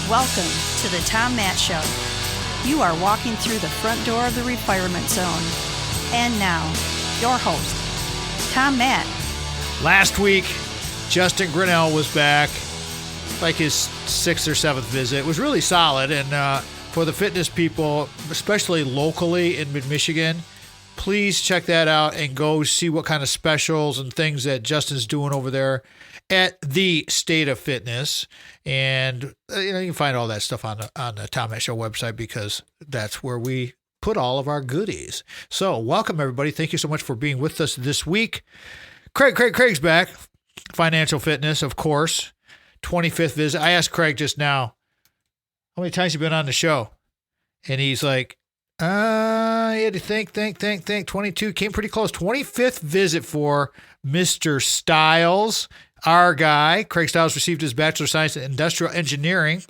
Welcome to the Tom Matt Show. You are walking through the front door of the retirement zone. And now, your host, Tom Matt. Last week, Justin Grinnell was back, like his sixth or seventh visit. It was really solid, and for the fitness people, especially locally in mid-Michigan, please check that out and go see what kind of specials and things that Justin's doing over there at the State of Fitness. And you can find all that stuff on the Tom Matt Show website, because that's where we put all of our goodies. So welcome, everybody. Thank you so much for being with us this week. Craig's back. Financial Fitness, of course. 25th visit. I asked Craig just now, how many times have you been on the show? And he's like, he had to think. 22, came pretty close. 25th visit for Mr. Stiles, our guy. Craig Stiles received his Bachelor of Science in Industrial Engineering.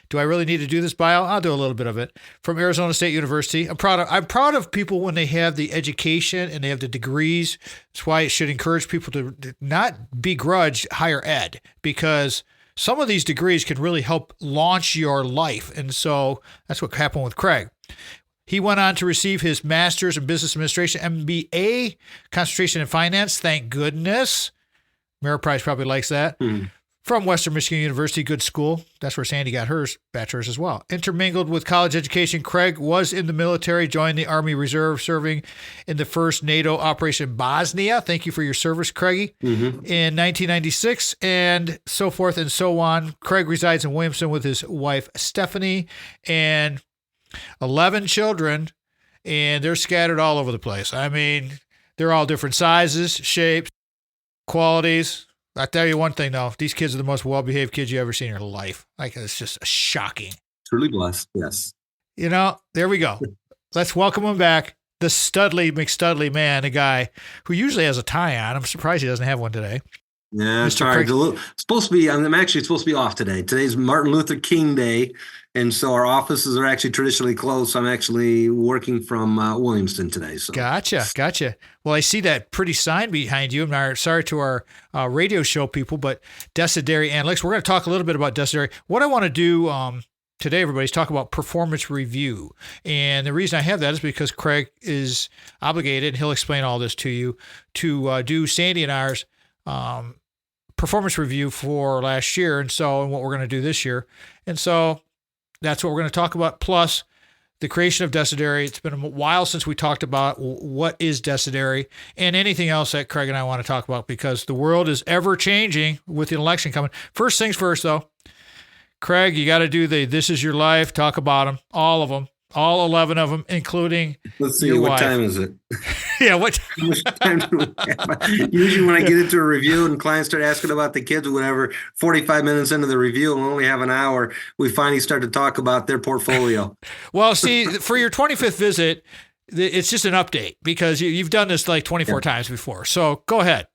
Do I really need to do this bio? I'll do a little bit of it. From Arizona State University. I'm proud of people when they have the education and they have the degrees. That's why it should encourage people to not begrudge higher ed, because some of these degrees can really help launch your life. And so that's what happened with Craig. He went on to receive his Master's in Business Administration, MBA, concentration in finance. Thank goodness. Ameriprise probably likes that. From Western Michigan University, good school. That's where Sandy got hers bachelor's as well. Intermingled with college education, Craig was in the military, joined the Army Reserve, serving in the first NATO Operation Bosnia. Thank you for your service, Craigie. In 1996, and so forth and so on. Craig resides in Williamston with his wife, Stephanie, and 11 children, and they're scattered all over the place. I mean, they're all different sizes, shapes, qualities. I'll tell you one thing, though. These kids are the most well-behaved kids you ever seen in your life. Like, it's just shocking. Truly blessed, yes. There we go. Let's welcome him back. The Studley McStudley man, a guy who usually has a tie on. I'm surprised he doesn't have one today. Yeah, sorry. I'm supposed to be off today. Today's Martin Luther King Day, and so our offices are actually traditionally closed. So I'm actually working from Williamston today. So Gotcha. Well, I see that pretty sign behind you. I'm sorry to our radio show people, but Decidere Analytics. We're going to talk a little bit about Decidere. What I want to do today, everybody, is talk about performance review. And the reason I have that is because Craig is obligated, and he'll explain all this to you, to do Sandy and ours performance review for last year, and what we're going to do this year. And so that's what we're going to talk about, plus the creation of Decidere. It's been a while since we talked about what is Decidere and anything else that Craig and I want to talk about, because the world is ever changing with the election coming. First things first, though, Craig, you got to do the This Is Your Life, talk about them, all of them. All 11 of them, including Let's see, your what wife. time is it? Yeah, what How much time do we have? Usually when I get into a review and clients start asking about the kids or whatever, 45 minutes into the review and we only have an hour, we finally start to talk about their portfolio. Well, see, for your 25th visit, it's just an update, because you've done this like 24 times before. So go ahead.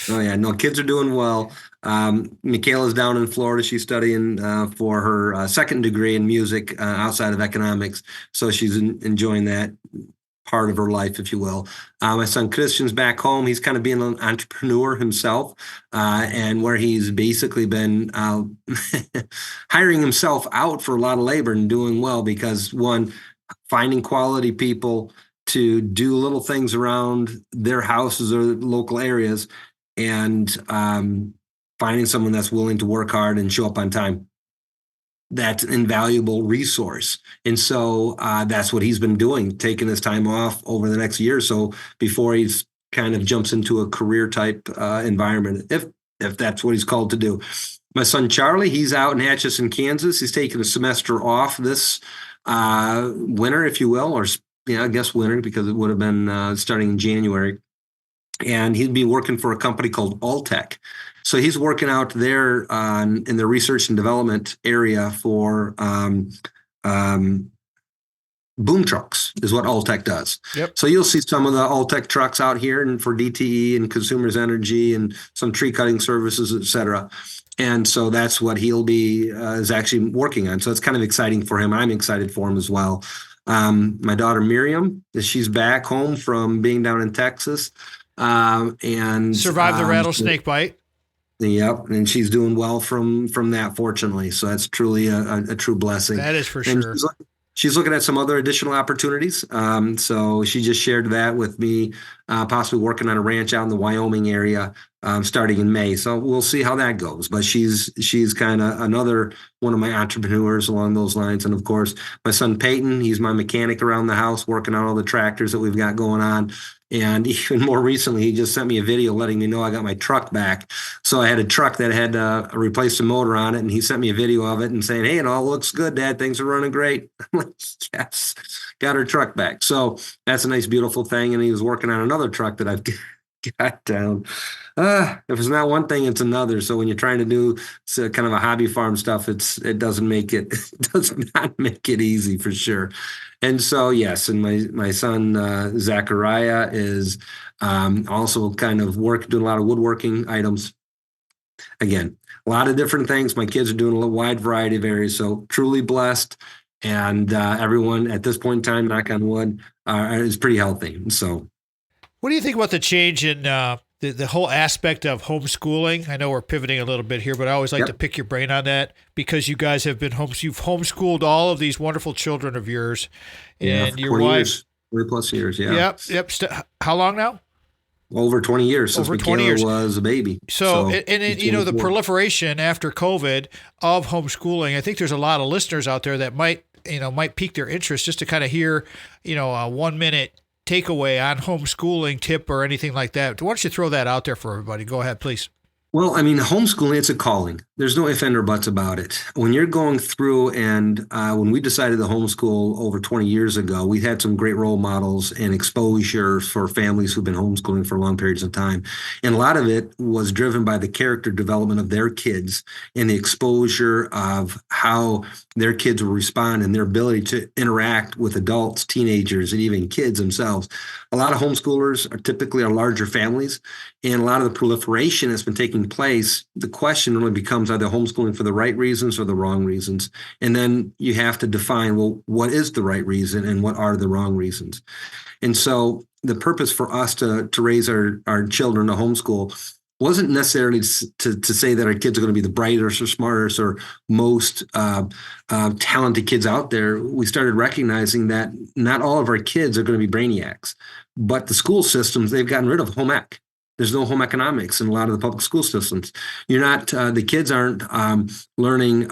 Oh, yeah. No, kids are doing well. Michaela's down in Florida. She's studying for her second degree in music outside of economics. So she's enjoying that part of her life, if you will. My son Christian's back home. He's kind of being an entrepreneur himself, and where he's basically been hiring himself out for a lot of labor and doing well, because, one, finding quality people to do little things around their houses or local areas, and finding someone that's willing to work hard and show up on time. That's an invaluable resource. And so that's what he's been doing, taking his time off over the next year or so before he's kind of jumps into a career type environment, if that's what he's called to do. My son Charlie, he's out in Atchison, Kansas. He's taking a semester off this winter, if you will, or I guess winter, because it would have been starting in January. And he'd be working for a company called Alltech. So he's working out there in the research and development area for boom trucks, is what Alltech does. Yep. So you'll see some of the Alltech trucks out here, and for DTE and Consumers Energy and some tree cutting services, et cetera. And so that's what he'll be is actually working on. So it's kind of exciting for him. I'm excited for him as well. My daughter Miriam, she's back home from being down in Texas. And survived the rattlesnake bite. Yep, and she's doing well from that, fortunately. So that's truly a true blessing. That is for And sure. she's looking at some other additional opportunities. So she just shared that with me, possibly working on a ranch out in the Wyoming area, starting in May. So we'll see how that goes. But she's kind of another one of my entrepreneurs along those lines. And of course, my son Peyton, he's my mechanic around the house, working on all the tractors that we've got going on. And even more recently, he just sent me a video letting me know I got my truck back. So I had a truck that had replaced a motor on it, and he sent me a video of it and saying, "Hey, it all looks good, Dad. Things are running great." I'm like, "Yes, got our truck back." So that's a nice, beautiful thing. And he was working on another truck that I've got down. If it's not one thing, it's another. So when you're trying to do kind of a hobby farm stuff, it does not make it easy for sure. And so, yes, and my son, Zachariah, is also kind of doing a lot of woodworking items. Again, a lot of different things. My kids are doing a wide variety of areas. So truly blessed. And everyone at this point in time, knock on wood, is pretty healthy. So What do you think about the change in the whole aspect of homeschooling? I know we're pivoting a little bit here, but I always like to pick your brain on that because you guys have been you've homeschooled all of these wonderful children of yours, and your wife, 20+ years, yeah. Yep. How long now? Over 20 years since Michaela was a baby. So the proliferation after COVID of homeschooling, I think there's a lot of listeners out there that might pique their interest just to kind of hear, a 1 minute takeaway on homeschooling tip or anything like that. Why don't you throw that out there for everybody? Go ahead, please. Well, I mean, homeschooling, it's a calling. There's no ifs, ands, or buts about it. When you're going through, and when we decided to homeschool over 20 years ago, we had some great role models and exposure for families who've been homeschooling for long periods of time. And a lot of it was driven by the character development of their kids and the exposure of how their kids will respond and their ability to interact with adults, teenagers, and even kids themselves. A lot of homeschoolers are typically larger families, and a lot of the proliferation that's been taking place, the question really becomes, are they homeschooling for the right reasons or the wrong reasons? And then you have to define, well, what is the right reason and what are the wrong reasons? And so the purpose for us to raise our children to homeschool wasn't necessarily to say that our kids are going to be the brightest or smartest or most talented kids out there. We started recognizing that not all of our kids are going to be brainiacs, but the school systems, they've gotten rid of home ec. There's no home economics in a lot of the public school systems. The kids aren't learning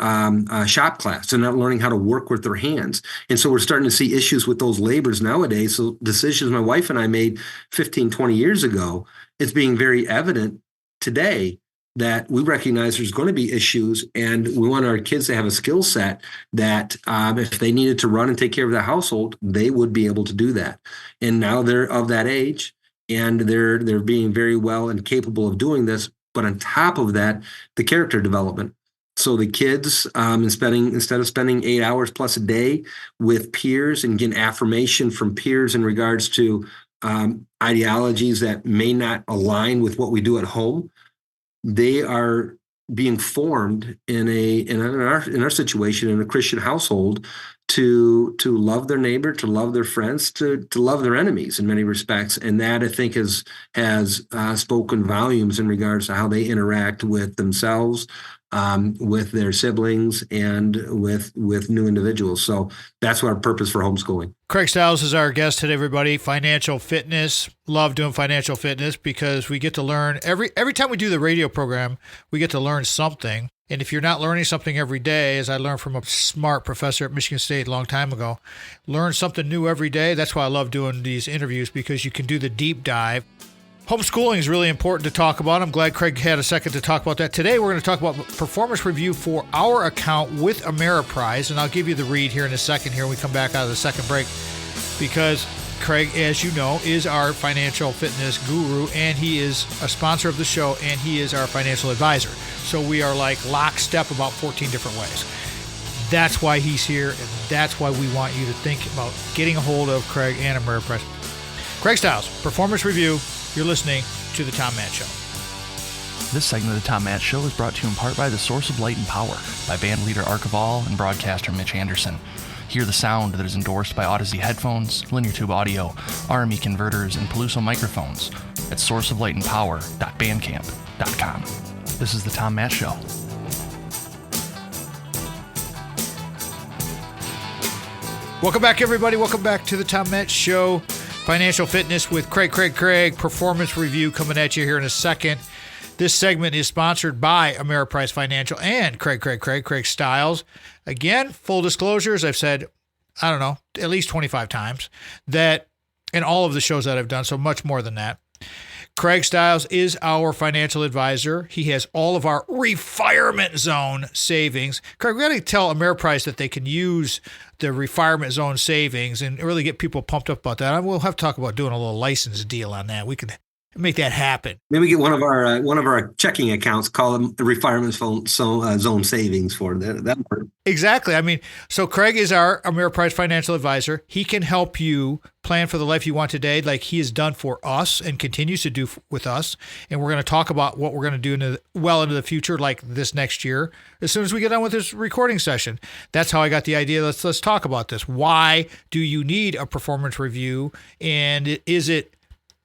shop class. They're not learning how to work with their hands. And so we're starting to see issues with those labors nowadays. So decisions my wife and I made 15, 20 years ago, it's being very evident today that we recognize there's going to be issues, and we want our kids to have a skill set that if they needed to run and take care of the household, they would be able to do that. And now they're of that age, and they're being very well and capable of doing this. But on top of that, the character development. So the kids, instead of spending 8 hours plus a day with peers and getting affirmation from peers in regards to ideologies that may not align with what we do at home, they are being formed in our situation in a Christian household to love their neighbor, to love their friends, to love their enemies in many respects. And that, I think, has spoken volumes in regards to how they interact with themselves, with their siblings, and with new individuals. So that's our purpose for homeschooling. Craig Stiles is our guest today, everybody. Financial fitness. Love doing financial fitness because we get to learn every time we do the radio program, we get to learn something. And if you're not learning something every day, as I learned from a smart professor at Michigan State a long time ago, learn something new every day. That's why I love doing these interviews, because you can do the deep dive. Homeschooling is really important to talk about. I'm glad Craig had a second to talk about that. Today, we're going to talk about performance review for our account with Ameriprise, and I'll give you the read here in a second here when we come back out of the second break, because Craig, as you know, is our financial fitness guru, and he is a sponsor of the show, and he is our financial advisor. So we are like lockstep about 14 different ways. That's why he's here, and that's why we want you to think about getting a hold of Craig and Ameriprise. Craig Stiles, performance review. You're listening to The Tom Matt Show. This segment of The Tom Matt Show is brought to you in part by the Source of Light and Power by band leader Archival and broadcaster Mitch Anderson. Hear the sound that is endorsed by Odyssey headphones, linear tube audio, RME converters, and Peluso microphones at sourceoflightandpower.bandcamp.com. This is the Tom Matt Show. Welcome back, everybody. Welcome back to the Tom Matt Show. Financial Fitness with Craig. Performance review coming at you here in a second. This segment is sponsored by Ameriprise Financial and Craig Stiles. Again, full disclosure, as I've said, I don't know, at least 25 times, that in all of the shows that I've done, so much more than that. Craig Stiles is our financial advisor. He has all of our retirement zone savings. Craig, we got to tell Ameriprise that they can use the retirement zone savings and really get people pumped up about that. We'll have to talk about doing a little license deal on that. We can make that happen. Maybe get one of our checking accounts, call them the retirement zone savings for that. Exactly. I mean, so Craig is our Ameriprise financial advisor. He can help you plan for the life you want today, like he has done for us and continues to do with us. And we're going to talk about what we're going to do into the future, like this next year, as soon as we get done with this recording session. That's how I got the idea. Let's talk about this. Why do you need a performance review? And is it?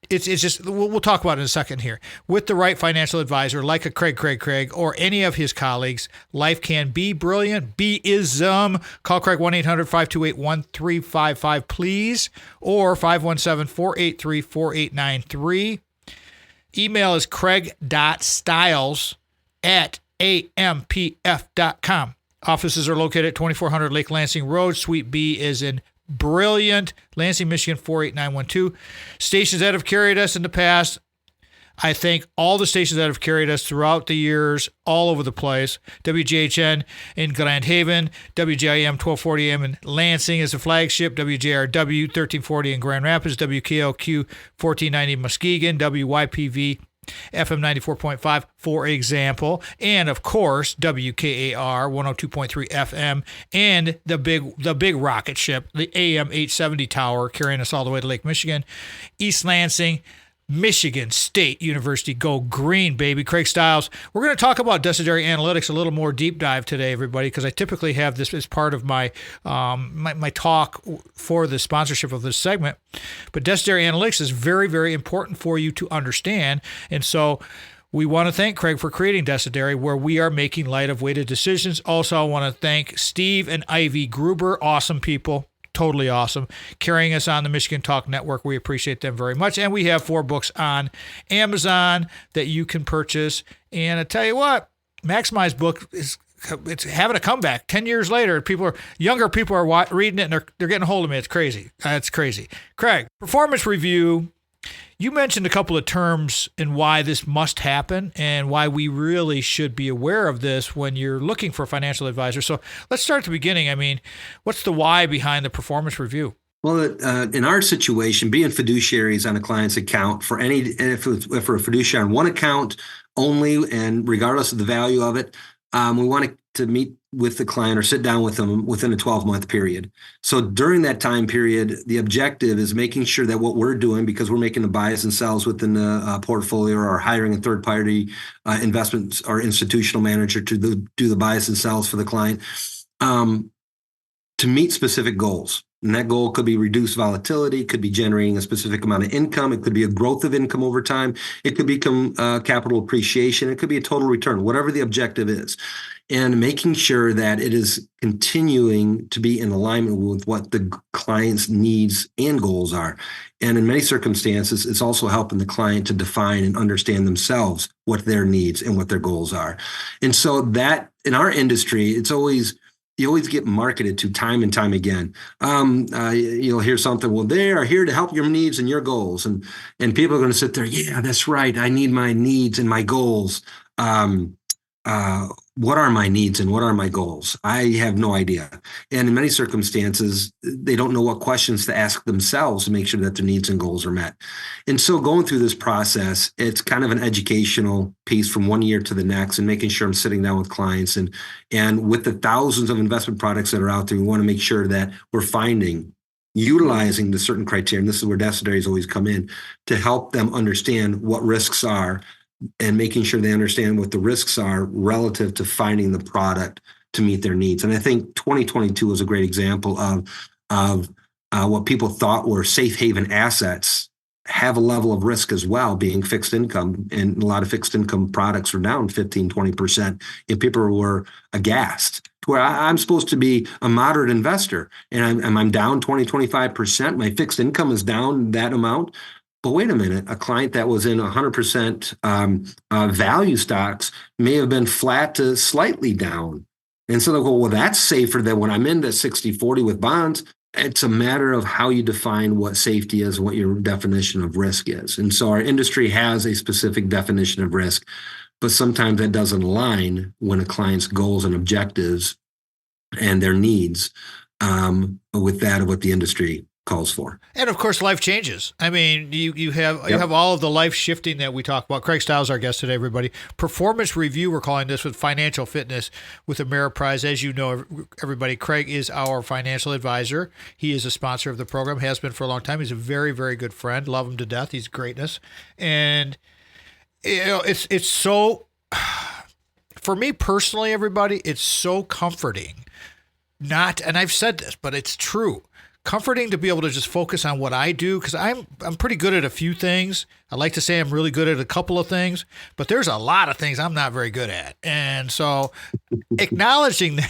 It's just, we'll talk about it in a second here. With the right financial advisor, like a Craig, or any of his colleagues, life can be brilliant. Be-ism. Call Craig 1-800-528-1355, please, or 517-483-4893. Email is craig.stiles@ampf.com. Offices are located at 2400 Lake Lansing Road. Suite B is in Brilliant, Lansing, Michigan 48912. Stations that have carried us in the past, I thank all the stations that have carried us throughout the years, all over the place. WGHN in Grand Haven, WGIM 1240 AM in Lansing is a flagship, WJRW 1340 in Grand Rapids, WKLQ 1490 Muskegon, WYPV FM 94.5, for example, and of course WKAR 102.3 FM, and the big rocket ship, the AM 870 tower, carrying us all the way to Lake Michigan, East Lansing, Michigan State University. Go green, baby. Craig Stiles. We're going to talk about Decidere Analytics a little more deep dive today, everybody, because I typically have this as part of my my talk for the sponsorship of this segment. But Decidere Analytics is very, very important for you to understand. And so we want to thank Craig for creating Decidere, where we are making light of weighted decisions. Also, I want to thank Steve and Ivy Gruber. Awesome people. Totally awesome, carrying us on the Michigan Talk Network. We appreciate them very much. And we have 4 books on Amazon that you can purchase. And I tell you what, Maximize book it's having a comeback 10 years later. Younger people are reading it, and they're getting a hold of me. It's crazy. It's crazy. Craig, performance review. You mentioned a couple of terms and why this must happen and why we really should be aware of this when you're looking for a financial advisor. So let's start at the beginning. I mean, what's the why behind the performance review? Well, in our situation, being fiduciaries on a client's account if we're a fiduciary on one account only, and regardless of the value of it, we want to meet with the client or sit down with them within a 12-month period. So during that time period, the objective is making sure that what we're doing, because we're making the buys and sells within the portfolio, or hiring a third-party investment or institutional manager to do the buys and sells for the client, to meet specific goals. And that goal could be reduced volatility, could be generating a specific amount of income. It could be a growth of income over time. It could become capital appreciation. It could be a total return, whatever the objective is. And making sure that it is continuing to be in alignment with what the client's needs and goals are. And in many circumstances, it's also helping the client to define and understand themselves what their needs and what their goals are. And so that in our industry, you always get marketed to time and time again. You'll hear something, well, they are here to help your needs and your goals. And people are going to sit there, yeah, that's right. I need my needs and my goals. What are my needs and what are my goals? I have no idea. And in many circumstances, they don't know what questions to ask themselves to make sure that their needs and goals are met. And so going through this process, it's kind of an educational piece from one year to the next, and making sure I'm sitting down with clients and with the thousands of investment products that are out there, we want to make sure that we're utilizing the certain criteria. And this is where Decidere's always come in to help them understand what risks are, and making sure they understand what the risks are relative to finding the product to meet their needs. And I think 2022 was a great example of what people thought were safe haven assets have a level of risk as well, being fixed income, and a lot of fixed income products were down 15-20%, and people were aghast. Where I'm supposed to be a moderate investor, and I'm down 20-25%. My fixed income is down that amount. But wait a minute, a client that was in 100% value stocks may have been flat to slightly down. And so they go, well, that's safer than when I'm in the 60-40 with bonds. It's a matter of how you define what safety is and what your definition of risk is. And so our industry has a specific definition of risk, but sometimes that doesn't align when a client's goals and objectives and their needs with that of what the industry calls for. And of course, life changes. I mean, you have all of the life shifting that we talk about. Craig Stiles, our guest today, everybody. Performance review, we're calling this, with financial fitness with Ameriprise. As you know, everybody, Craig is our financial advisor. He is a sponsor of the program, has been for a long time. He's a very, very good friend. Love him to death. He's greatness. And it's so, for me personally, everybody, it's so comforting. And I've said this, but it's true. Comforting to be able to just focus on what I do, because I'm pretty good at a few things. I like to say I'm really good at a couple of things, but there's a lot of things I'm not very good at. And so acknowledging the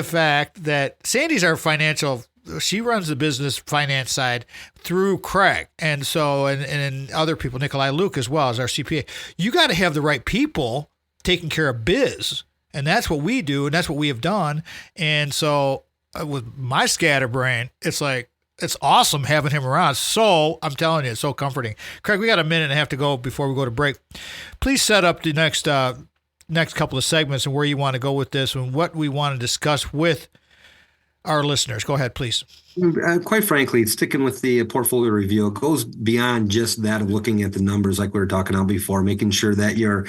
fact that Sandy's our financial, she runs the business finance side through Craig. And so, and other people, Nikolai Luke as well as our CPA. You got to have the right people taking care of biz. And that's what we do. And that's what we have done. And so, with my scatterbrain, it's like, it's awesome having him around. So I'm telling you, it's so comforting. Craig, we got a minute and a half to go before we go to break. Please set up the next couple of segments and where you want to go with this and what we want to discuss with our listeners. Go ahead, please. Quite frankly, sticking with the portfolio review, it goes beyond just that of looking at the numbers like we were talking about before, making sure that your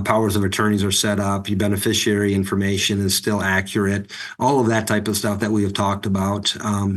powers of attorneys are set up, your beneficiary information is still accurate, all of that type of stuff that we have talked about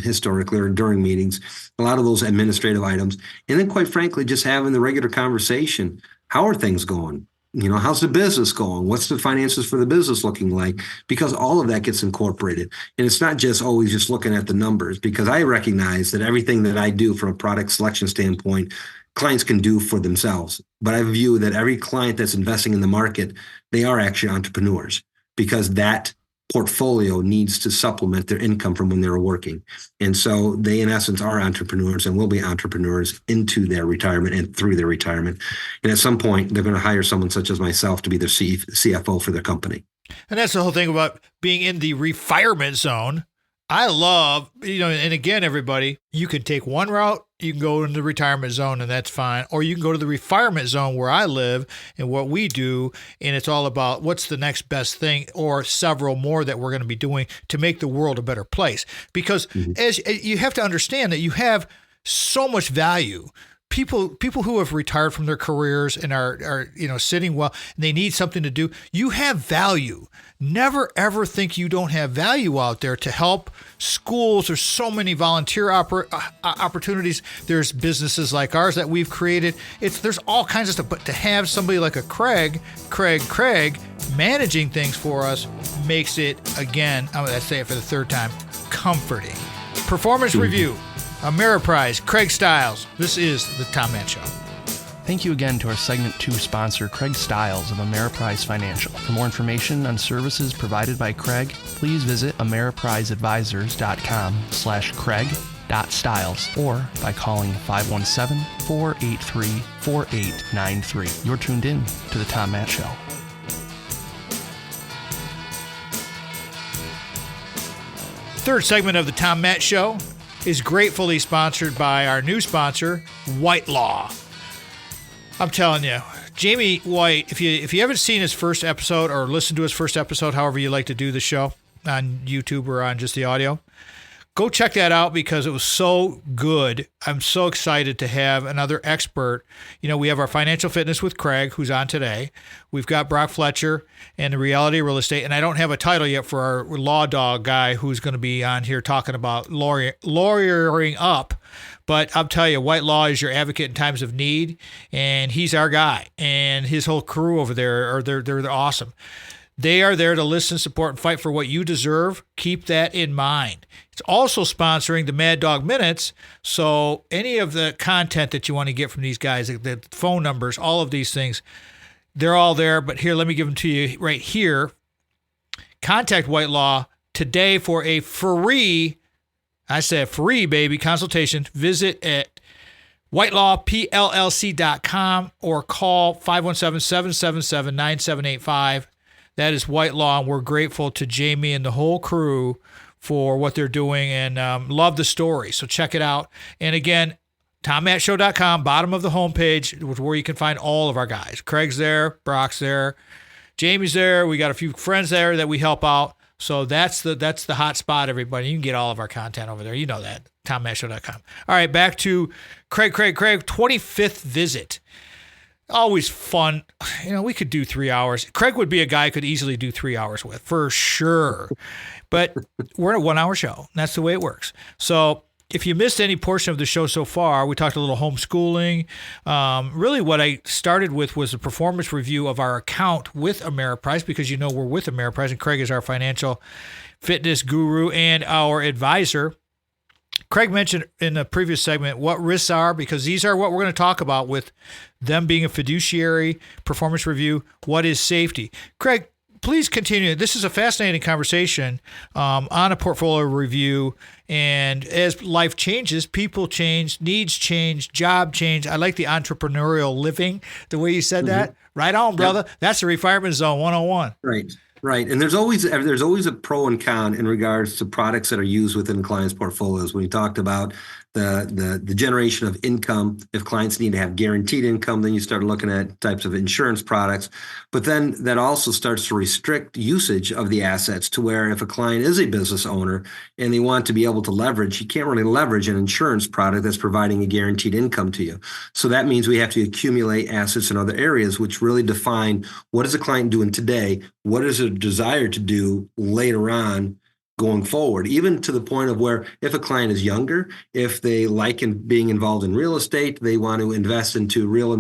historically or during meetings, a lot of those administrative items. And then quite frankly, just having the regular conversation. How are things going? How's the business going? What's the finances for the business looking like? Because all of that gets incorporated. And it's not just always just looking at the numbers, because I recognize that everything that I do from a product selection standpoint, clients can do for themselves. But I view that every client that's investing in the market, they are actually entrepreneurs, because that portfolio needs to supplement their income from when they were working. And so they, in essence, are entrepreneurs and will be entrepreneurs into their retirement and through their retirement. And at some point, they're going to hire someone such as myself to be their CFO for their company. And that's the whole thing about being in the retirement zone. I love, and again, everybody, you can take one route, you can go into the retirement zone and that's fine. Or you can go to the retirement zone where I live and what we do. And it's all about what's the next best thing or several more that we're going to be doing to make the world a better place. Because as you have to understand that you have so much value. People who have retired from their careers and are sitting well, and they need something to do. You have value. Never ever think you don't have value out there to help schools. There's so many volunteer opportunities. There's businesses like ours that we've created. There's all kinds of stuff. But to have somebody like a Craig managing things for us makes it, again, I'm going to say it for the third time, comforting. Performance review. Ameriprise, Craig Stiles. This is the Tom Matt Show. Thank you again to our Segment 2 sponsor, Craig Stiles of Ameriprise Financial. For more information on services provided by Craig, please visit ameripriseadvisors.com/Craig.Stiles or by calling 517-483-4893. You're tuned in to the Tom Matt Show. Third segment of the Tom Matt Show is gratefully sponsored by our new sponsor, White Law. I'm telling you, Jamie White, if you haven't seen his first episode or listened to his first episode, however you like to do the show on YouTube or on just the audio, go check that out because it was so good. I'm so excited to have another expert. We have our financial fitness with Craig, who's on today. We've got Brock Fletcher and the reality of real estate. And I don't have a title yet for our law dog guy who's going to be on here talking about lawyering up. But I'll tell you, White Law is your advocate in times of need. And he's our guy. And his whole crew over there, they're awesome. They are there to listen, support, and fight for what you deserve. Keep that in mind. It's also sponsoring the Mad Dog Minutes. So any of the content that you want to get from these guys, the phone numbers, all of these things, they're all there. But here, let me give them to you right here. Contact White Law today for a free, I said free, baby, consultation. Visit at whitelawpllc.com or call 517-777-9785. That is White Law, and we're grateful to Jamie and the whole crew for what they're doing, and love the story. So check it out. And again, TomMattShow.com, bottom of the homepage, where you can find all of our guys. Craig's there, Brock's there, Jamie's there. We got a few friends there that we help out. So that's the hot spot, everybody. You can get all of our content over there. You know that, TomMattShow.com. All right, back to Craig, 25th visit. Always fun. We could do 3 hours. Craig would be a guy I could easily do 3 hours with, for sure. But we're a 1 hour show. That's the way it works. So if you missed any portion of the show so far, we talked a little homeschooling. Really what I started with was a performance review of our account with Ameriprise, because we're with Ameriprise, and Craig is our financial fitness guru and our advisor. Craig mentioned in the previous segment what risks are, because these are what we're going to talk about with them being a fiduciary, performance review. What is safety? Craig, please continue. This is a fascinating conversation on a portfolio review. And as life changes, people change, needs change, job change. I like the entrepreneurial living, the way you said that. Right on, brother. Yep. That's the retirement zone 101. Right. And there's always a pro and con in regards to products that are used within clients' portfolios. When you talked about the generation of income, if clients need to have guaranteed income, then you start looking at types of insurance products. But then that also starts to restrict usage of the assets, to where if a client is a business owner and they want to be able to leverage, you can't really leverage an insurance product that's providing a guaranteed income to you. So that means we have to accumulate assets in other areas, which really define what is a client doing today, what is a desire to do later on going forward, even to the point of where if a client is younger, if they like being involved in real estate, they want to invest into real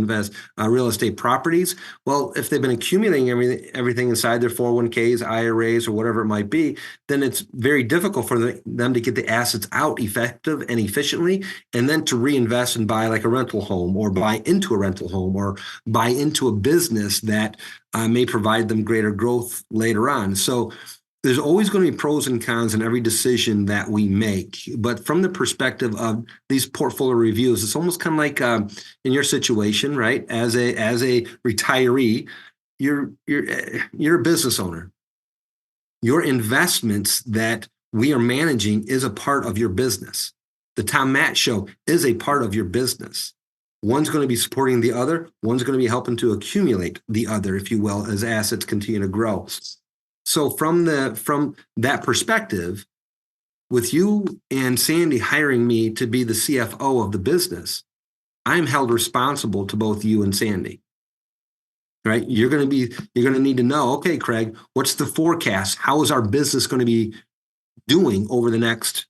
estate properties. Well, if they've been accumulating everything inside their 401ks, IRAs, or whatever it might be, then it's very difficult for them to get the assets out effective and efficiently, and then to reinvest and buy like a rental home, or buy into a rental home, or buy into a business that may provide them greater growth later on. So there's always going to be pros and cons in every decision that we make. But from the perspective of these portfolio reviews, it's almost kind of like in your situation, right? As a retiree, you're a business owner. Your investments that we are managing is a part of your business. The Tom Matt Show is a part of your business. One's going to be supporting the other. One's going to be helping to accumulate the other, if you will, as assets continue to grow. So from that perspective, with you and Sandy hiring me to be the CFO of the business, I'm held responsible to both you and Sandy. Right? You're going to need to know, okay, Craig, what's the forecast? How is our business going to be doing over the next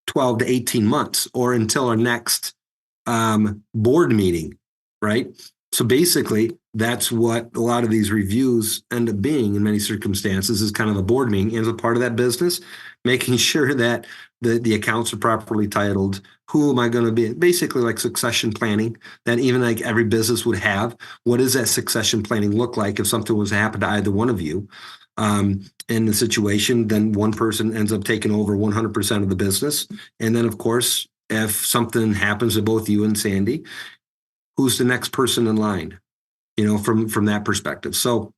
12 to 18 months, or until our next board meeting, right? So basically, that's what a lot of these reviews end up being in many circumstances, is kind of a board meeting as a part of that business, making sure that the accounts are properly titled. Who am I going to be? Basically like succession planning that even like every business would have. What does that succession planning look like if something was to happen to either one of you? In the situation, then one person ends up taking over 100% of the business. And then, of course, if something happens to both you and Sandy, who's the next person in line, from that perspective. So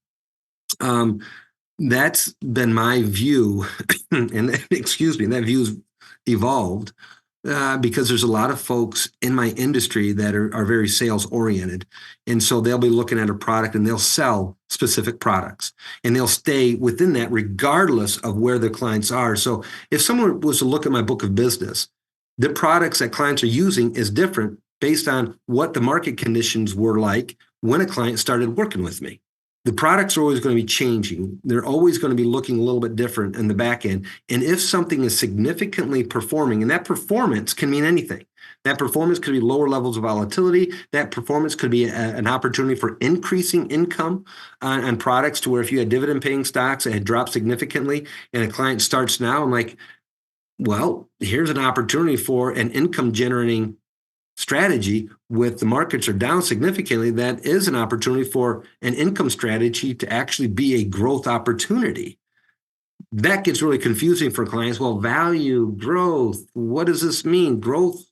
that's been my view. And that view's evolved because there's a lot of folks in my industry that are very sales oriented. And so they'll be looking at a product and they'll sell specific products, and they'll stay within that regardless of where their clients are. So if someone was to look at my book of business, the products that clients are using is different based on what the market conditions were like when a client started working with me. The products are always going to be changing. They're always going to be looking a little bit different in the back end. And if something is significantly performing, and that performance can mean anything. That performance could be lower levels of volatility. That performance could be an opportunity for increasing income on products, to where if you had dividend paying stocks that had dropped significantly and a client starts now and like, well, here's an opportunity for an income generating strategy with the markets are down significantly. That is an opportunity for an income strategy to actually be a growth opportunity. That gets really confusing for clients. Well, value, growth, what does this mean? Growth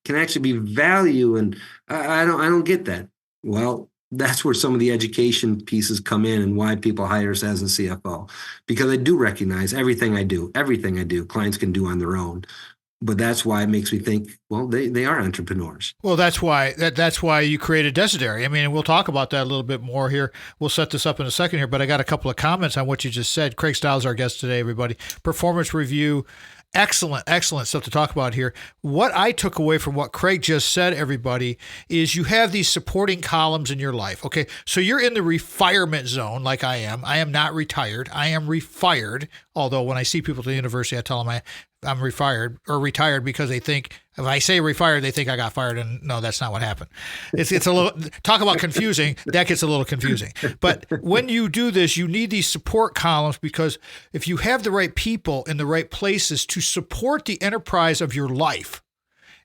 can actually be value, and I don't get that. Well, that's where some of the education pieces come in, and why people hire us as a CFO, because I do recognize everything I do, clients can do on their own. But that's why it makes me think, well, they are entrepreneurs. Well, that's why you created Decidere. I mean, we'll talk about that a little bit more here. We'll set this up in a second here, but I got a couple of comments on what you just said. Craig Stiles, our guest today, everybody. Performance review. Excellent stuff to talk about here. What I took away from what Craig just said, everybody, is you have these supporting columns in your life. Okay, so you're in the refirement zone like I am. I am not retired. I am refired. Although when I see people at the university, I tell them I'm refired or retired, because they think if I say refired, they think I got fired, and no, that's not what happened. It's a little, talk about confusing. That gets a little confusing. But when you do this, you need these support columns, because if you have the right people in the right places to support the enterprise of your life,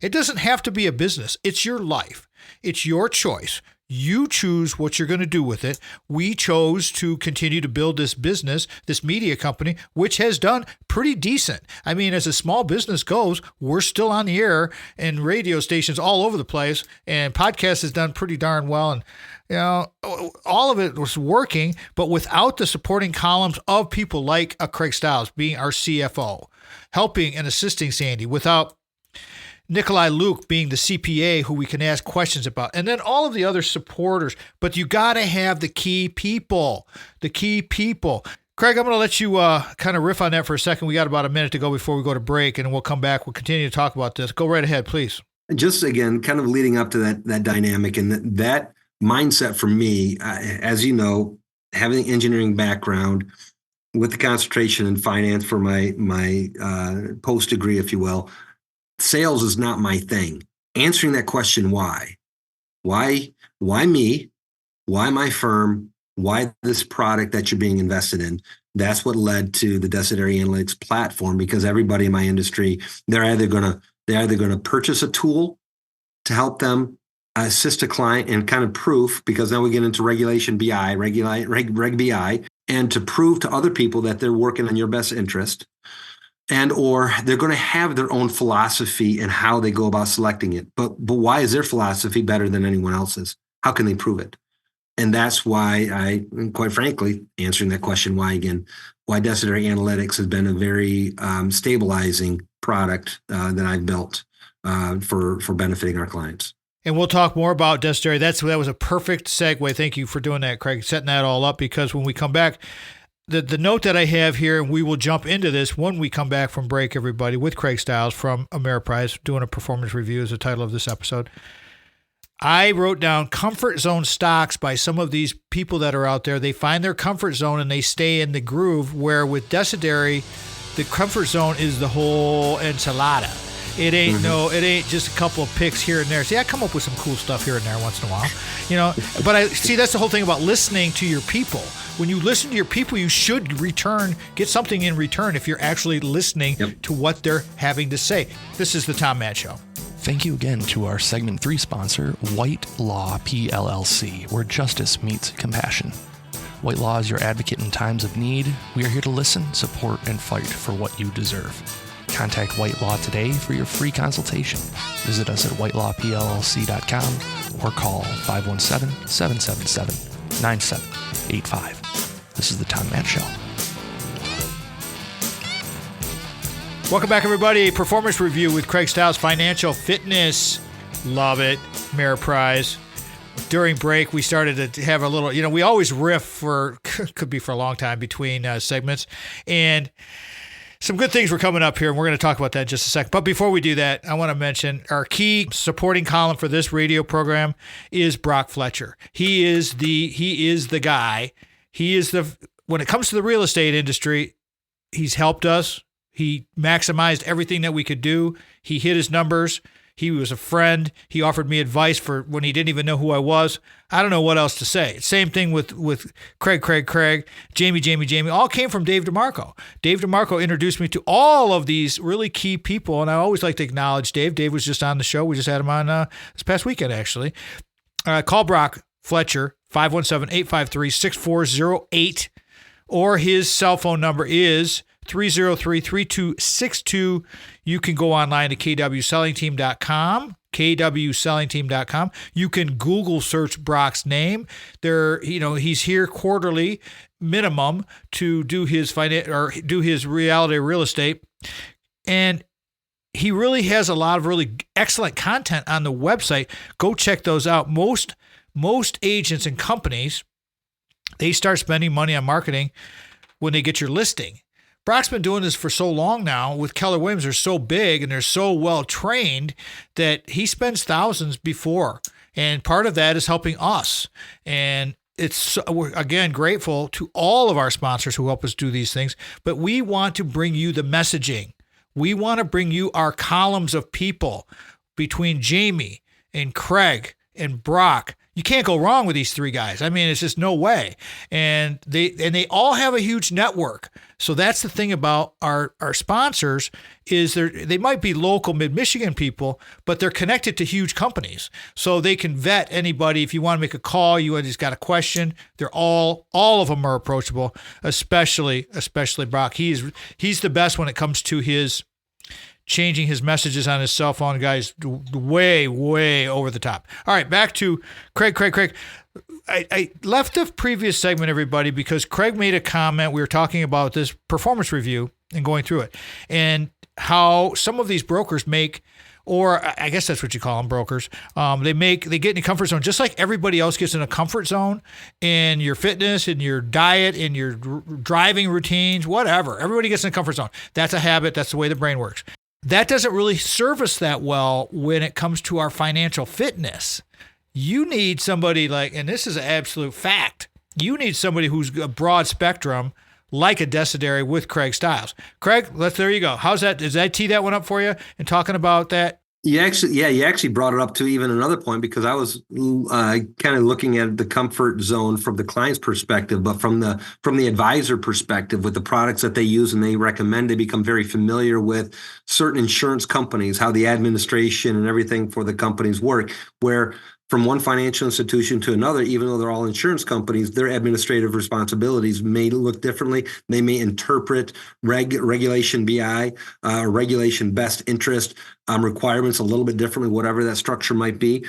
it doesn't have to be a business. It's your life. It's your choice. You choose what you're going to do with it. We chose to continue to build this business, this media company, which has done pretty decent. I mean, as a small business goes, we're still on the air and radio stations all over the place, and podcast has done pretty darn well. And, you know, all of it was working, but without the supporting columns of people like Craig Stiles being our CFO, helping and assisting Sandy, without Nikolai Luke being the CPA who we can ask questions about, and then all of the other supporters. But you got to have the key people. Craig, I'm going to let you kind of riff on that for a second. We got about a minute to go before we go to break, and we'll come back. We'll continue to talk about this. Go right ahead, please. Just again, kind of leading up to that dynamic and that mindset for me, as you know, having an engineering background with the concentration in finance for my post degree, if you will. Sales is not my thing. Answering that question, why me? Why my firm? Why this product that you're being invested in? That's what led to the Decidere Analytics platform, because everybody in my industry, they're either going to purchase a tool to help them assist a client and kind of proof, because then we get into regulation BI, reg BI, and to prove to other people that they're working in your best interest. And or they're going to have their own philosophy and how they go about selecting it. But why is their philosophy better than anyone else's? How can they prove it? And that's why quite frankly, answering that question, why Decidere Analytics has been a very stabilizing product that I've built for benefiting our clients. And we'll talk more about Decidere. That was a perfect segue. Thank you for doing that, Craig, setting that all up, because when we come back, the note that I have here, and we will jump into this when we come back from break, everybody, with Craig Stiles from Ameriprise, doing a performance review is the title of this episode. I wrote down comfort zone stocks by some of these people that are out there. They find their comfort zone and they stay in the groove, where with Decidere, the comfort zone is the whole enchilada. It ain't it ain't just a couple of picks here and there. See, I come up with some cool stuff here and there once in a while, you know. But I see that's the whole thing about listening to your people. When you listen to your people, you should get something in return if you're actually listening to what they're having to say. This is the Tom Matt Show. Thank you again to our Segment 3 sponsor, White Law PLLC, where justice meets compassion. White Law is your advocate in times of need. We are here to listen, support, and fight for what you deserve. Contact White Law today for your free consultation. Visit us at whitelawpllc.com or call 517-777-9785. This is the Tom Matt Show. Welcome back, everybody. Performance review with Craig Stiles, financial fitness. Love it. Ameriprise. During break, we started to have a little, we always riff could be for a long time between segments. And some good things were coming up here, and we're going to talk about that in just a second. But before we do that, I want to mention our key supporting column for this radio program is Brock Fletcher. He is the guy He is when it comes to the real estate industry, he's helped us. He maximized everything that we could do. He hit his numbers. He was a friend. He offered me advice for when he didn't even know who I was. I don't know what else to say. Same thing with Craig, Jamie, all came from Dave DeMarco. Dave DeMarco introduced me to all of these really key people, and I always like to acknowledge Dave. Dave was just on the show. We just had him on this past weekend, actually. Call Brock Fletcher, 517-853-6408, or his cell phone number is 303-3262. You can go online to kwsellingteam.com, kwsellingteam.com. You can Google search Brock's name. He's here quarterly minimum to do his do his reality real estate. And he really has a lot of really excellent content on the website. Go check those out. Most agents and companies, they start spending money on marketing when they get your listing. Brock's been doing this for so long now with Keller Williams. They're so big and they're so well trained that he spends thousands before. And part of that is helping us. And we're, again, grateful to all of our sponsors who help us do these things. But we want to bring you the messaging. We want to bring you our columns of people between Jamie and Craig and Brock. You can't go wrong with these three guys. I mean, it's just no way. And they all have a huge network. So that's the thing about our sponsors is they might be local mid-Michigan people, but they're connected to huge companies. So they can vet anybody. If you want to make a call, you just got a question, they're all of them are approachable, especially Brock. He's the best when it comes to his changing his messages on his cell phone. Guys, way over the top. All right, back to Craig. I left the previous segment, everybody, because Craig made a comment. We were talking about this performance review and going through it and how some of these brokers make, or I guess that's what you call them, brokers. They get in a comfort zone just like everybody else gets in a comfort zone in your fitness, in your diet, in your driving routines, whatever. Everybody gets in a comfort zone. That's a habit. That's the way the brain works. That doesn't really serve us that well when it comes to our financial fitness. You need somebody and this is an absolute fact, you need somebody who's a broad spectrum like a Decidere with Craig Stiles. Craig, there you go. How's that? Did I tee that one up for you and talking about that? You actually brought it up to even another point, because I was kind of looking at the comfort zone from the client's perspective, but from the advisor perspective, with the products that they use and they recommend, they become very familiar with certain insurance companies, how the administration and everything for the companies work, where from one financial institution to another, even though they're all insurance companies, their administrative responsibilities may look differently. They may interpret regulation BI, regulation best interest requirements a little bit differently, whatever that structure might be.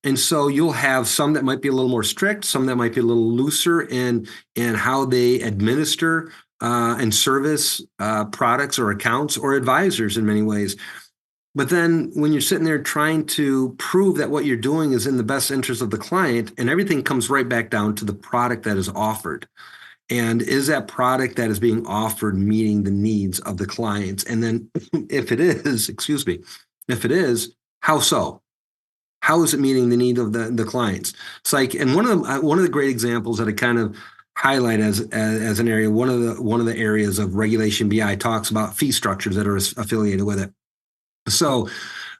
And so you'll have some that might be a little more strict, some that might be a little looser in how they administer and service products or accounts or advisors in many ways. But then when you're sitting there trying to prove that what you're doing is in the best interest of the client, and everything comes right back down to the product that is offered. And is that product that is being offered meeting the needs of the clients? And then if it is, how so? How is it meeting the need of the clients? It's like, and one of the great examples that I kind of highlight as an area, one of the areas of regulation BI talks about fee structures that are affiliated with it. So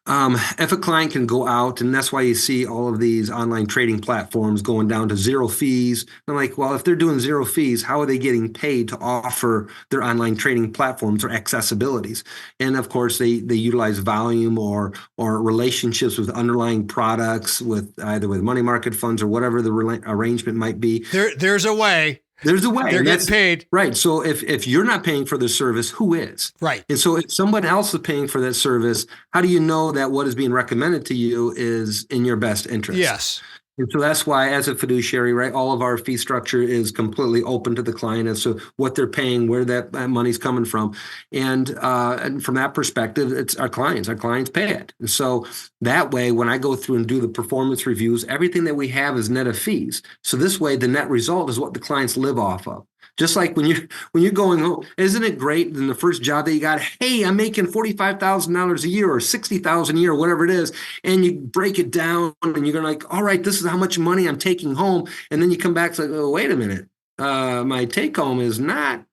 if a client can go out, and that's why you see all of these online trading platforms going down to zero fees. I'm like, well, if they're doing zero fees, how are they getting paid to offer their online trading platforms or accessibilities? And of course, they utilize volume or relationships with underlying products, with either with money market funds or whatever the arrangement might be. There's a way. There's a way. They're getting paid. Right. So if you're not paying for the service, who is? Right. And so if someone else is paying for that service, how do you know that what is being recommended to you is in your best interest? Yes. And so that's why, as a fiduciary, right, all of our fee structure is completely open to the client as to what they're paying, where that money's coming from. And from that perspective, it's our clients. Our clients pay it. And so that way, when I go through and do the performance reviews, everything that we have is net of fees. So this way, the net result is what the clients live off of. Just like when you're going home, isn't it great in the first job that you got, hey, I'm making $45,000 a year or $60,000 a year or whatever it is, and you break it down and you're like, all right, this is how much money I'm taking home. And then you come back to like, oh, wait a minute. my take home is not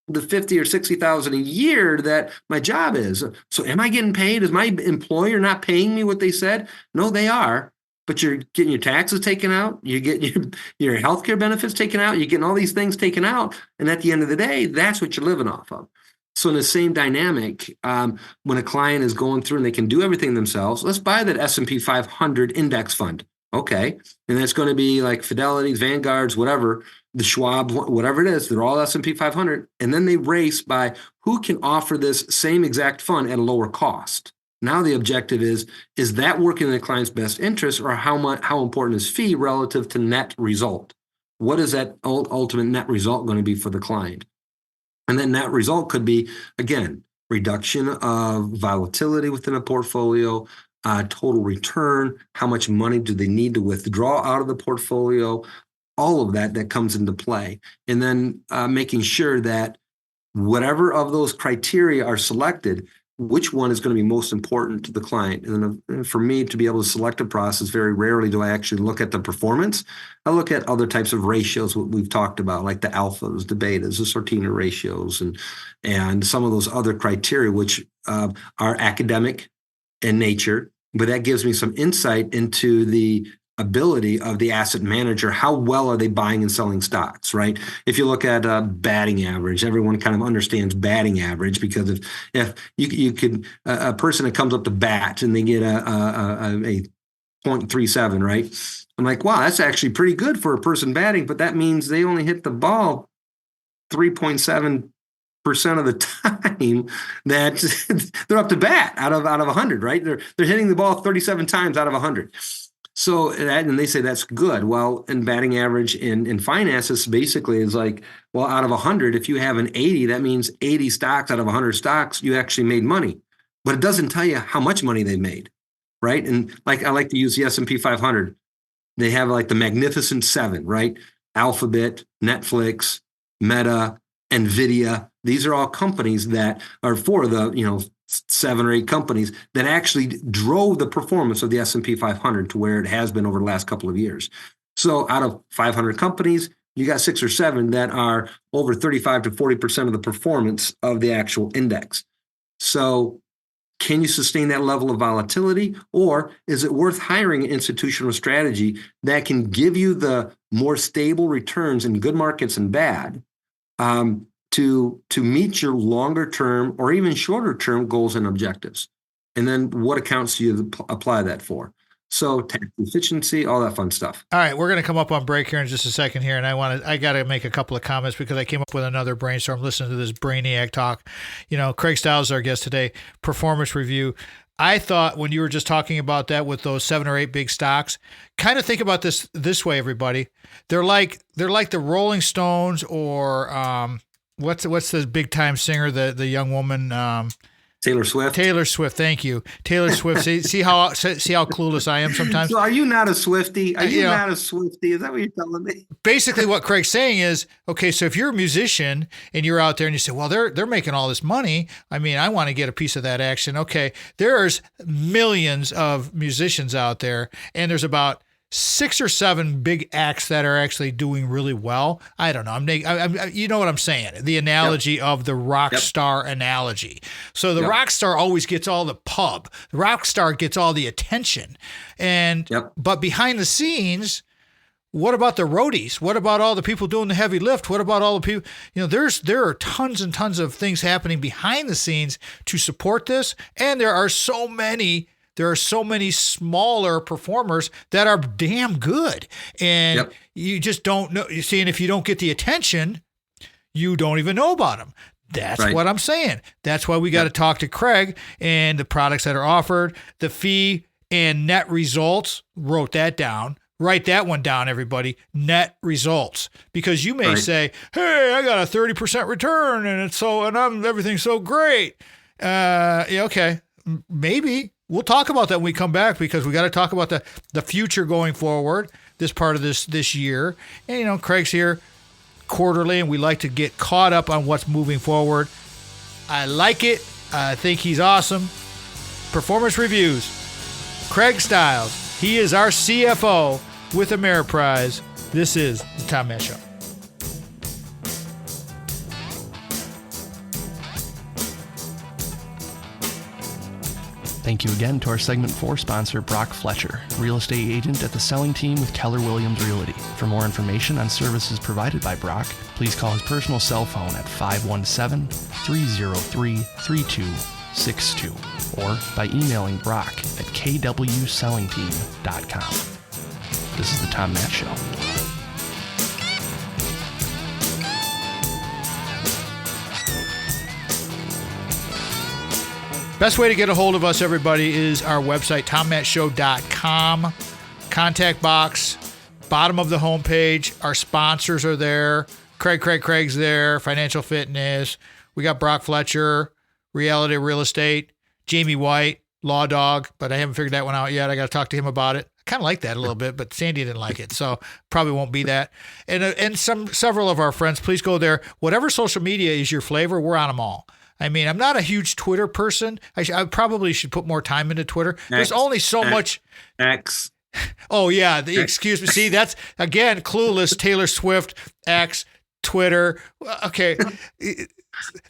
the 50 or 60,000 a year that my job is. So am I getting paid? Is my employer not paying me what they said? No, they are. But you're getting your taxes taken out. You get your healthcare benefits taken out. You're getting all these things taken out. And at the end of the day, that's what you're living off of. So in the same dynamic, when a client is going through and they can do everything themselves, let's buy that S&P 500 index fund. Okay. And that's going to be like Fidelity's, Vanguard's, whatever, the Schwab, whatever it is. They're all S&P 500. And then they race by who can offer this same exact fund at a lower cost. Now the objective is that working in the client's best interest, or how important is fee relative to net result? What is that ultimate net result going to be for the client? And then that result could be, again, reduction of volatility within a portfolio, total return, how much money do they need to withdraw out of the portfolio, all of that comes into play. And then making sure that whatever of those criteria are selected, which one is going to be most important to the client. And then for me to be able to select a process, very rarely do I actually look at the performance. I look at other types of ratios, what we've talked about, like the alphas, the betas, the Sortino ratios, and some of those other criteria, which are academic in nature, but that gives me some insight into the ability of the asset manager. How well are they buying and selling stocks, right? If you look at batting average, everyone kind of understands batting average, because if you could, a person that comes up to bat and they get a 0.37, right? I'm like, wow, that's actually pretty good for a person batting, but that means they only hit the ball 3.7% of the time that they're up to bat out of 100, right? They're hitting the ball 37 times out of 100. So and they say that's good. Well, in batting average in finances basically is like, well, out of 100, if you have an 80, that means 80 stocks out of 100 stocks, you actually made money. But it doesn't tell you how much money they made, right? And like I like to use the S&P 500. They have like the Magnificent Seven, right? Alphabet, Netflix, Meta, NVIDIA. These are all companies that are for the, 7 or 8 companies that actually drove the performance of the S&P 500 to where it has been over the last couple of years. So out of 500 companies, you got 6 or 7 that are over 35 to 40% of the performance of the actual index. So can you sustain that level of volatility, or is it worth hiring an institutional strategy that can give you the more stable returns in good markets and bad, to meet your longer term or even shorter term goals and objectives? And then what accounts do you apply that for? So tax efficiency, all that fun stuff. All right, we're going to come up on break here in just a second here, and I got to make a couple of comments because I came up with another brainstorm listening to this Brainiac talk. Craig Stiles is our guest today, performance review. I thought when you were just talking about that with those 7 or 8 big stocks, kind of think about this way, everybody. They're like the Rolling Stones, or what's the big time singer, the young woman, Taylor Swift. Taylor Swift, thank you. Taylor Swift. See how clueless I am sometimes. So are you not a Swiftie? Are you not a Swiftie? Is that what you're telling me? Basically what Craig's saying is, okay, so if you're a musician and you're out there and you say, well, they're making all this money, I mean, I want to get a piece of that action. Okay, there's millions of musicians out there, and there's about 6 or 7 big acts that are actually doing really well. I don't know. I'm you know what I'm saying? The analogy of the rock star analogy. So the rock star always gets all the pub. The rock star gets all the attention. But behind the scenes, what about the roadies? What about all the people doing the heavy lift? What about all the people? There are tons and tons of things happening behind the scenes to support this, and there are so many smaller performers that are damn good. And you just don't know. You see, and if you don't get the attention, you don't even know about them. That's what I'm saying. That's why we got to talk to Craig and the products that are offered, the fee and net results. Wrote that down. Write that one down, everybody. Net results. Because you may say, hey, I got a 30% return and everything's so great. Okay. Maybe. We'll talk about that when we come back, because we got to talk about the future going forward, this part of this year. And, Craig's here quarterly, and we like to get caught up on what's moving forward. I like it. I think he's awesome. Performance reviews. Craig Stiles. He is our CFO with Ameriprise. This is the Tom Matt Show. Thank you again to our segment 4 sponsor, Brock Fletcher, real estate agent at the selling team with Keller Williams Realty. For more information on services provided by Brock, please call his personal cell phone at 517-303-3262 or by emailing Brock at kwsellingteam.com. This is the Tom Matt Show. Best way to get a hold of us, everybody, is our website, tommattshow.com. Contact box, bottom of the homepage. Our sponsors are there. Craig's there. Financial Fitness. We got Brock Fletcher, Reality Real Estate. Jamie White, Law Dog, but I haven't figured that one out yet. I got to talk to him about it. I kind of like that a little bit, but Sandy didn't like it, so probably won't be that. And several of our friends, please go there. Whatever social media is your flavor, we're on them all. I mean, I'm not a huge Twitter person. I probably should put more time into Twitter. There's only so much. X. Oh, yeah. Excuse me. See, that's, again, clueless. Taylor Swift, X, Twitter. Okay.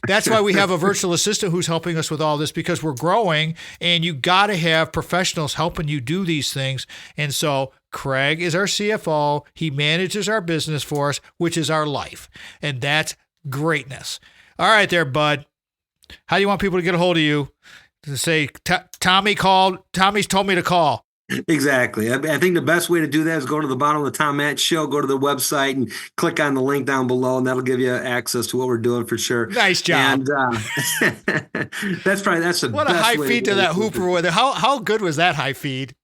That's why we have a virtual assistant who's helping us with all this, because we're growing and you got to have professionals helping you do these things. And so Craig is our CFO. He manages our business for us, which is our life. And that's greatness. All right there, bud. How do you want people to get a hold of you? To say, Tommy's told me to call. Exactly. I think the best way to do that is go to the bottom of the Tom Matt Show, go to the website and click on the link down below, and that'll give you access to what we're doing for sure. Nice job. And that's the what best a high way feed to that hooper with it. How good was that high feed?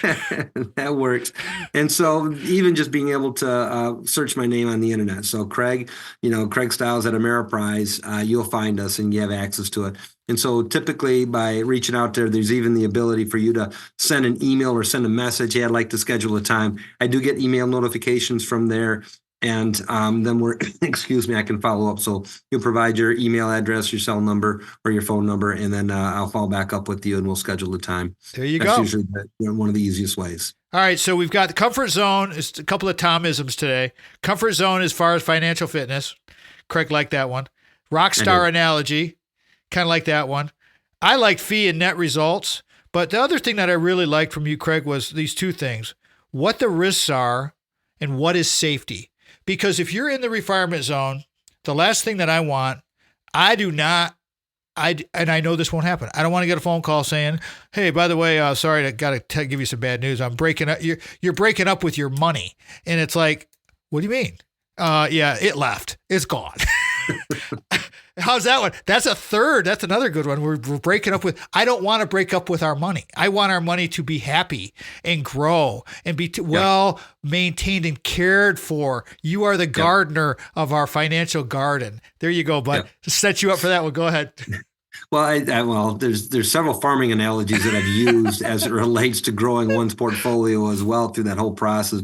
That works. And so even just being able to search my name on the internet. So Craig Stiles at Ameriprise, you'll find us and you have access to it. And so typically by reaching out there, there's even the ability for you to send an email or send a message. Hey, I'd like to schedule a time. I do get email notifications from there. And then I can follow up. So you'll provide your email address, your cell number, or your phone number, and then I'll follow back up with you and we'll schedule the time. There you That's go. Usually one of the easiest ways. All right. So we've got the comfort zone. It's a couple of Tomisms today. Comfort zone as far as financial fitness. Craig liked that one. Rock star analogy. Kind of like that one. I liked fee and net results. But the other thing that I really liked from you, Craig, was these two things. What the risks are and what is safety. Because if you're in the retirement zone, the last thing that I want, and I know this won't happen. I don't want to get a phone call saying, hey, by the way, sorry, I got to give you some bad news. I'm breaking up. You're breaking up with your money. And it's like, what do you mean? Yeah, it left. It's gone. How's that one? That's a third. That's another good one. We're breaking up with, I don't want to break up with our money. I want our money to be happy and grow and be well maintained and cared for. You are the gardener of our financial garden. There you go, bud. To set you up for that one. Go ahead. Well, there's several farming analogies that I've used as it relates to growing one's portfolio as well through that whole process.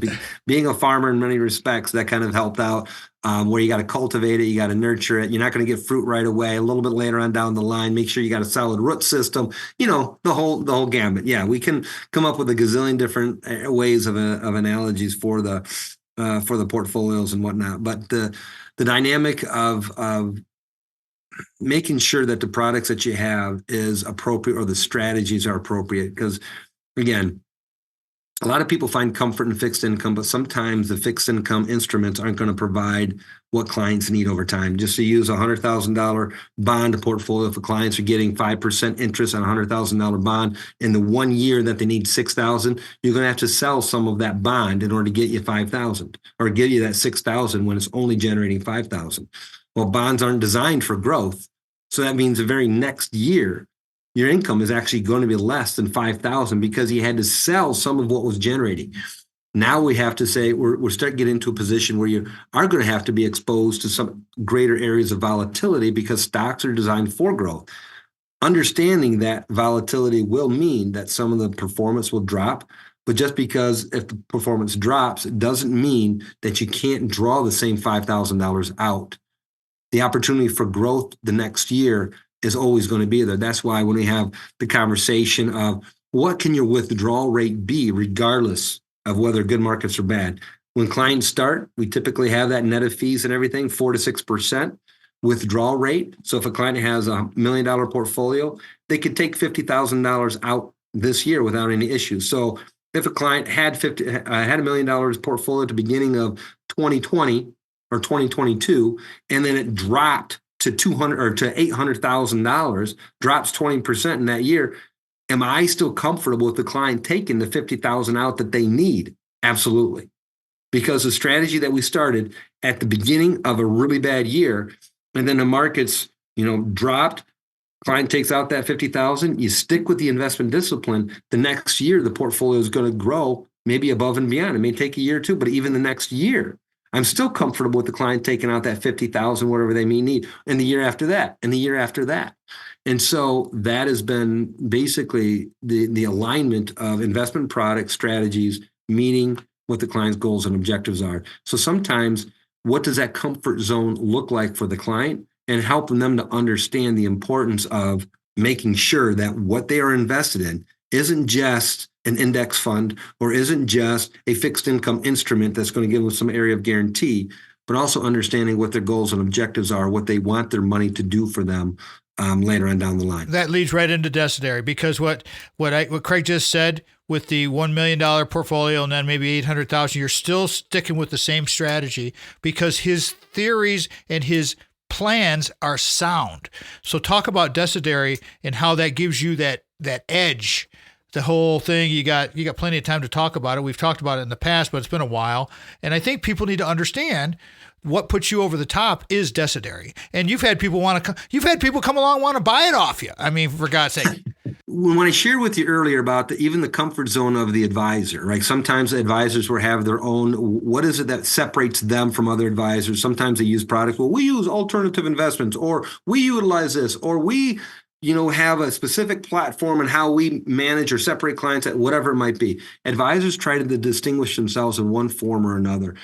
Being a farmer in many respects, that kind of helped out. Where you got to cultivate it, you got to nurture it. You're not going to get fruit right away. A little bit later on down the line, make sure you got a solid root system. The whole gambit. Yeah, we can come up with a gazillion different ways of analogies for the portfolios and whatnot. But the dynamic of making sure that the products that you have is appropriate or the strategies are appropriate, because again, a lot of people find comfort in fixed income, but sometimes the fixed income instruments aren't going to provide what clients need over time. Just to use a $100,000 bond portfolio, if clients are getting 5% interest on a $100,000 bond in the 1 year that they need $6,000, you're going to have to sell some of that bond in order to get you $5,000 or give you that $6,000 when it's only generating $5,000. Well, bonds aren't designed for growth. So that means the very next year, your income is actually going to be less than $5,000 because you had to sell some of what was generating. Now we have to say we're starting to get into a position where you are going to have to be exposed to some greater areas of volatility because stocks are designed for growth. Understanding that volatility will mean that some of the performance will drop, but just because if the performance drops, it doesn't mean that you can't draw the same $5,000 out. The opportunity for growth the next year is always going to be there. That's why when we have the conversation of what can your withdrawal rate be regardless of whether good markets are bad. When clients start, we typically have that net of fees and everything, 4 to 6%. withdrawal rate. So if a client has $1 million portfolio, they could take $50,000 out this year without any issues. So if a client had $1 million portfolio at the beginning of 2020 or 2022, and then it dropped to $200 or to $800,000, drops 20% in that year, am I still comfortable with the client taking the $50,000 out that they need? Absolutely. Because the strategy that we started at the beginning of a really bad year, and then the markets, dropped, client takes out that $50,000, you stick with the investment discipline, the next year the portfolio is going to grow maybe above and beyond. It may take a year or two, but even the next year, I'm still comfortable with the client taking out that $50,000, whatever they may need, and the year after that, and the year after that. And so that has been basically the alignment of investment product strategies, meeting what the client's goals and objectives are. So sometimes, what does that comfort zone look like for the client, and helping them to understand the importance of making sure that what they are invested in isn't just an index fund or isn't just a fixed income instrument that's going to give them some area of guarantee, but also understanding what their goals and objectives are, what they want their money to do for them later on down the line. That leads right into Decidere, because what Craig just said with the $1 million portfolio and then maybe 800,000, you're still sticking with the same strategy because his theories and his plans are sound. So talk about Decidere and how that gives you that edge. The whole thing, you got plenty of time to talk about it. We've talked about it in the past, but it's been a while. And I think people need to understand what puts you over the top is Decidere. And you've had people come along want to buy it off you. I mean, for God's sake. When I shared with you earlier about even the comfort zone of the advisor, right? Sometimes the advisors will have their own, what is it that separates them from other advisors? Sometimes they use products. Well, we use alternative investments, or we utilize this, or we have a specific platform and how we manage or separate clients at whatever it might be. Advisors try to distinguish themselves in one form or another.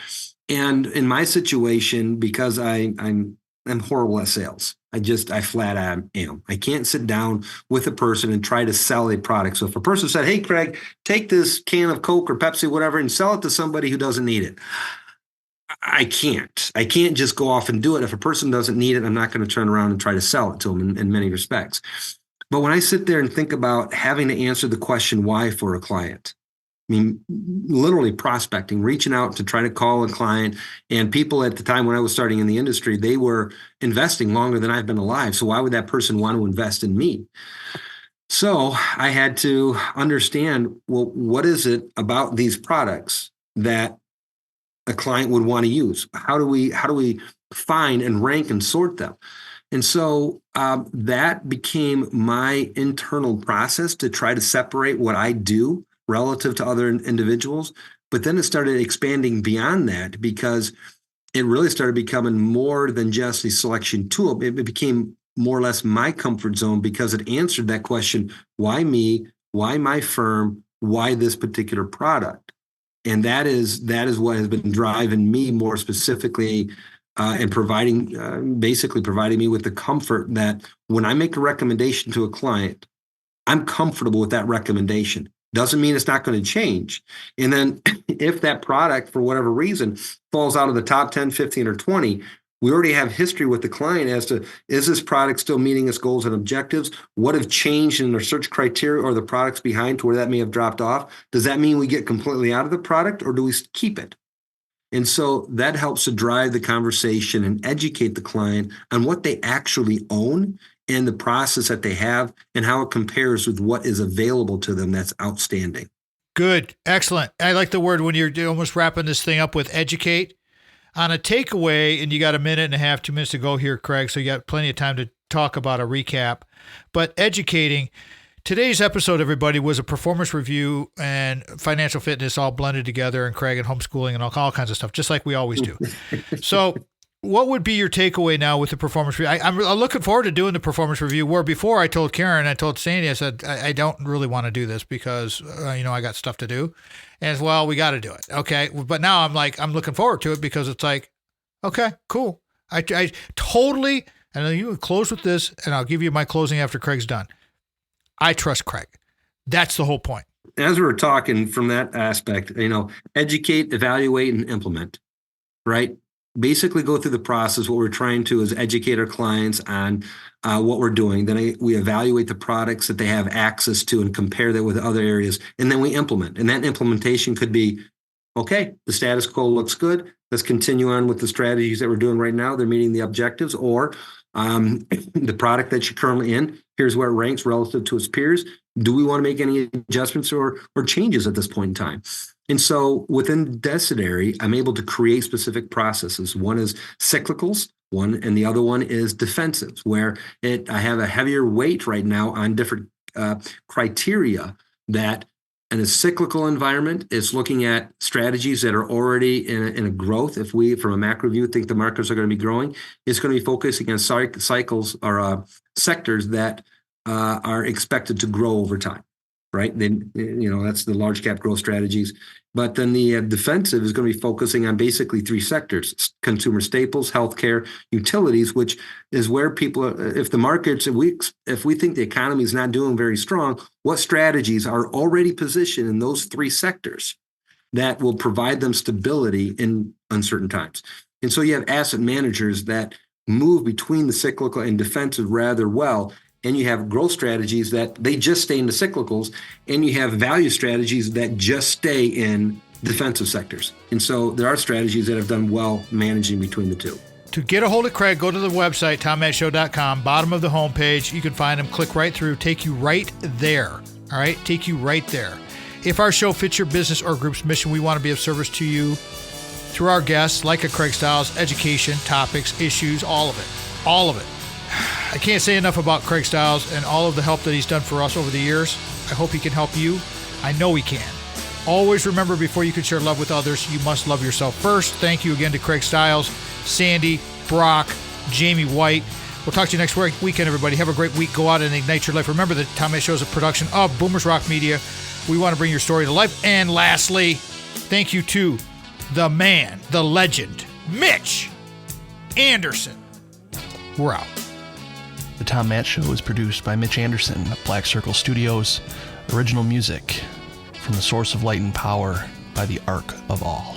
And in my situation, because I'm horrible at sales, I flat out am. I can't sit down with a person and try to sell a product. So if a person said, "Hey, Craig, take this can of Coke or Pepsi, whatever, and sell it to somebody who doesn't need it," I can't just go off and do it. If a person doesn't need it, I'm not going to turn around and try to sell it to them in many respects. But when I sit there and think about having to answer the question why for a client, I mean, literally prospecting, reaching out to try to call a client, and people at the time when I was starting in the industry, they were investing longer than I've been alive. So why would that person want to invest in me? So I had to understand, well, what is it about these products that a client would want to use? How do we find and rank and sort them? And so that became my internal process to try to separate what I do relative to other individuals. But then it started expanding beyond that, because it really started becoming more than just a selection tool. It became more or less my comfort zone, because it answered that question: why me? Why my firm? Why this particular product? And that is what has been driving me more specifically, and basically providing me with the comfort that when I make a recommendation to a client, I'm comfortable with that recommendation. Doesn't mean it's not going to change. And then if that product, for whatever reason, falls out of the top 10, 15, or 20, we already have history with the client as to, is this product still meeting its goals and objectives? What have changed in their search criteria or the products behind to where that may have dropped off? Does that mean we get completely out of the product, or do we keep it? And so that helps to drive the conversation and educate the client on what they actually own and the process that they have and how it compares with what is available to them that's outstanding. Good. Excellent. I like the word when you're almost wrapping this thing up with educate. On a takeaway, and you got a minute and a half, 2 minutes to go here, Craig, so you got plenty of time to talk about a recap. But educating, today's episode, everybody, was a performance review and financial fitness all blended together, and Craig and homeschooling and all kinds of stuff, just like we always do. So what would be your takeaway now with the performance review? I'm looking forward to doing the performance review, where before I told Karen, I told Sandy, I said, I don't really want to do this because, I got stuff to do. And well, we got to do it. Okay. But now I'm looking forward to it, because it's like, okay, cool. I totally, and you can close with this, and I'll give you my closing after Craig's done. I trust Craig. That's the whole point. As we were talking from that aspect, educate, evaluate, and implement, right? basically go through the process. What we're trying to is educate our clients on what we're doing. Then we evaluate the products that they have access to and compare that with other areas. And then we implement. And that implementation could be, okay, the status quo looks good. Let's continue on with the strategies that we're doing right now. They're meeting the objectives. Or the product that you're currently in, here's where it ranks relative to its peers. Do we want to make any adjustments or changes at this point in time? And so within Decidere, I'm able to create specific processes. One is cyclicals, and the other one is defensives, where I have a heavier weight right now on different criteria that in a cyclical environment, it's looking at strategies that are already in a growth. If we, from a macro view, think the markets are going to be growing, it's going to be focusing on cycles or sectors that are expected to grow over time, right? Then, that's the large cap growth strategies. But then the defensive is going to be focusing on basically three sectors: consumer staples, healthcare, utilities, which is where people are, if the markets, if we think the economy is not doing very strong, what strategies are already positioned in those three sectors that will provide them stability in uncertain times? And so you have asset managers that move between the cyclical and defensive rather well. And you have growth strategies that they just stay in the cyclicals, and you have value strategies that just stay in defensive sectors. And so there are strategies that have done well managing between the two. To get a hold of Craig, go to the website, tommattshow.com, bottom of the homepage. You can find him, click right through, take you right there. All right, take you right there. If our show fits your business or group's mission, we want to be of service to you through our guests, like a Craig Stiles, education, topics, issues, all of it. All of it. I can't say enough about Craig Stiles and all of the help that he's done for us over the years. I hope he can help you. I know he can. Always remember, before you can share love with others, you must love yourself first. Thank you again to Craig Stiles, Sandy, Brock, Jamie White. We'll talk to you next weekend, everybody. Have a great week. Go out and ignite your life. Remember, the Tom Matt Show is a production of Boomers Rock Media. We want to bring your story to life. And lastly, thank you to the man, the legend, Mitch Anderson. We're out. The Tom Matt Show is produced by Mitch Anderson of Black Circle Studios. Original music from the Source of Light and Power by the Ark of All.